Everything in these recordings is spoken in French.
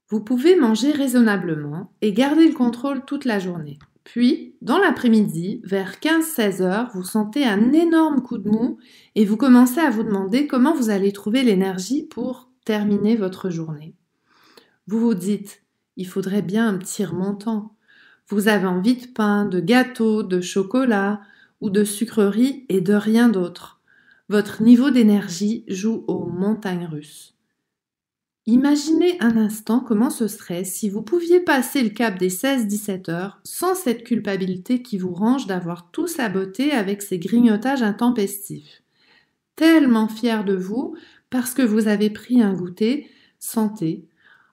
Vous pouvez manger raisonnablement et garder le contrôle toute la journée. Puis, dans l'après-midi, vers 15-16 heures, vous sentez un énorme coup de mou et vous commencez à vous demander comment vous allez trouver l'énergie pour terminer votre journée. Vous vous dites, il faudrait bien un petit remontant. Vous avez envie de pain, de gâteau, de chocolat ou de sucreries et de rien d'autre. Votre niveau d'énergie joue aux montagnes russes. Imaginez un instant comment ce serait si vous pouviez passer le cap des 16-17 heures sans cette culpabilité qui vous ronge d'avoir tout saboté avec ces grignotages intempestifs. Tellement fier de vous parce que vous avez pris un goûter santé,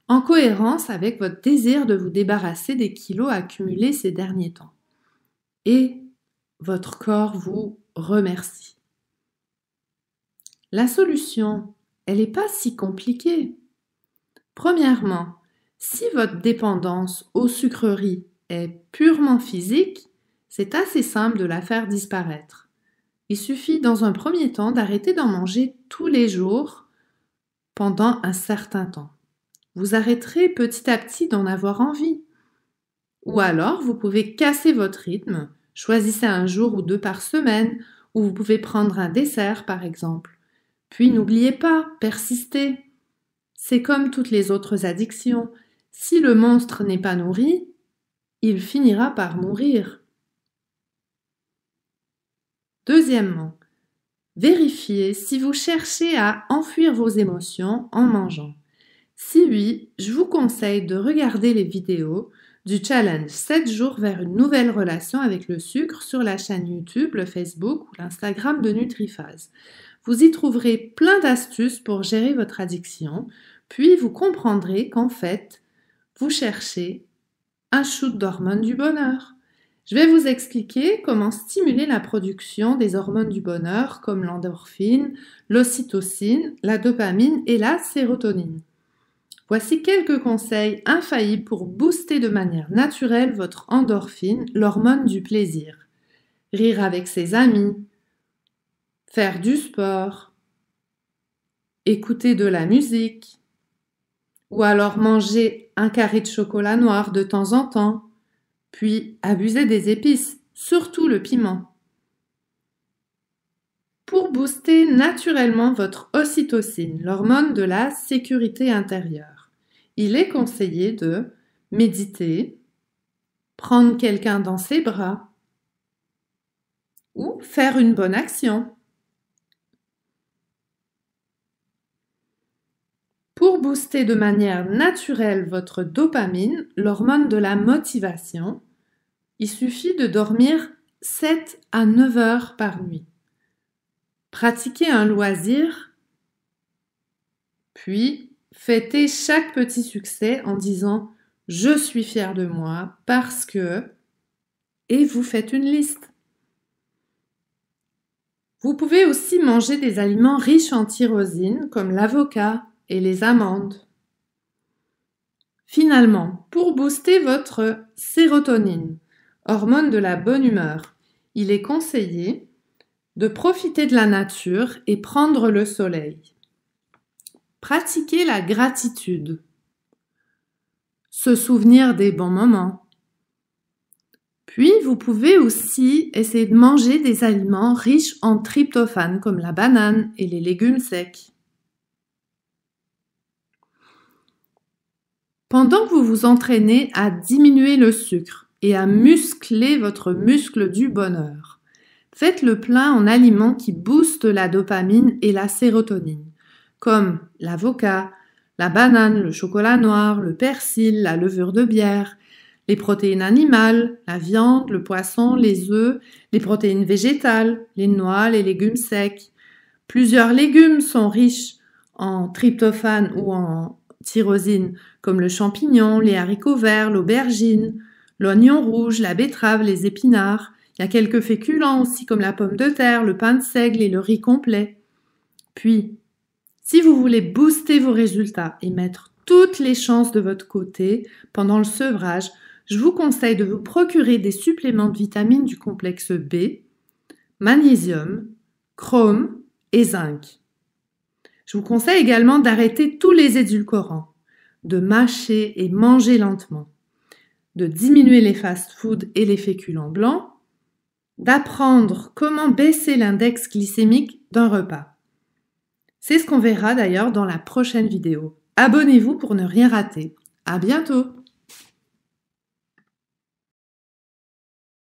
en cohérence avec votre désir de vous débarrasser des kilos accumulés ces derniers temps. Et votre corps vous remercie. La solution, elle n'est pas si compliquée. Premièrement, si votre dépendance aux sucreries est purement physique, c'est assez simple de la faire disparaître. Il suffit dans un premier temps d'arrêter d'en manger tous les jours pendant un certain temps. Vous arrêterez petit à petit d'en avoir envie. Ou alors, vous pouvez casser votre rythme, choisissez un jour ou deux par semaine, où vous pouvez prendre un dessert par exemple. Puis n'oubliez pas, persistez. C'est comme toutes les autres addictions. Si le monstre n'est pas nourri, il finira par mourir. Deuxièmement, vérifiez si vous cherchez à enfuir vos émotions en mangeant. Si oui, je vous conseille de regarder les vidéos du challenge 7 jours vers une nouvelle relation avec le sucre sur la chaîne YouTube, le Facebook ou l'Instagram de NutriPhase. Vous y trouverez plein d'astuces pour gérer votre addiction, puis vous comprendrez qu'en fait, vous cherchez un shoot d'hormones du bonheur. Je vais vous expliquer comment stimuler la production des hormones du bonheur comme l'endorphine, l'ocytocine, la dopamine et la sérotonine. Voici quelques conseils infaillibles pour booster de manière naturelle votre endorphine, l'hormone du plaisir. Rire avec ses amis, faire du sport, écouter de la musique, ou alors manger un carré de chocolat noir de temps en temps, puis abuser des épices, surtout le piment. Pour booster naturellement votre ocytocine, l'hormone de la sécurité intérieure, il est conseillé de méditer, prendre quelqu'un dans ses bras ou faire une bonne action. Pour booster de manière naturelle votre dopamine, l'hormone de la motivation, il suffit de dormir 7 à 9 heures par nuit. Pratiquez un loisir, puis fêtez chaque petit succès en disant « Je suis fier de moi parce que… » et vous faites une liste. Vous pouvez aussi manger des aliments riches en tyrosine comme l'avocat et les amandes. Finalement, pour booster votre sérotonine, hormone de la bonne humeur, il est conseillé de profiter de la nature et prendre le soleil. Pratiquez la gratitude. Se souvenir des bons moments. Puis, vous pouvez aussi essayer de manger des aliments riches en tryptophane comme la banane et les légumes secs. Pendant que vous vous entraînez à diminuer le sucre et à muscler votre muscle du bonheur, faites le plein en aliments qui boostent la dopamine et la sérotonine, comme l'avocat, la banane, le chocolat noir, le persil, la levure de bière, les protéines animales, la viande, le poisson, les œufs, les protéines végétales, les noix, les légumes secs. Plusieurs légumes sont riches en tryptophane ou en tyrosine, comme le champignon, les haricots verts, l'aubergine, l'oignon rouge, la betterave, les épinards. Il y a quelques féculents aussi comme la pomme de terre, le pain de seigle et le riz complet. Puis, si vous voulez booster vos résultats et mettre toutes les chances de votre côté pendant le sevrage, je vous conseille de vous procurer des suppléments de vitamines du complexe B, magnésium, chrome et zinc. Je vous conseille également d'arrêter tous les édulcorants. de mâcher et manger lentement, de diminuer les fast-foods et les féculents blancs, d'apprendre comment baisser l'index glycémique d'un repas. C'est ce qu'on verra d'ailleurs dans la prochaine vidéo. Abonnez-vous pour ne rien rater. À bientôt!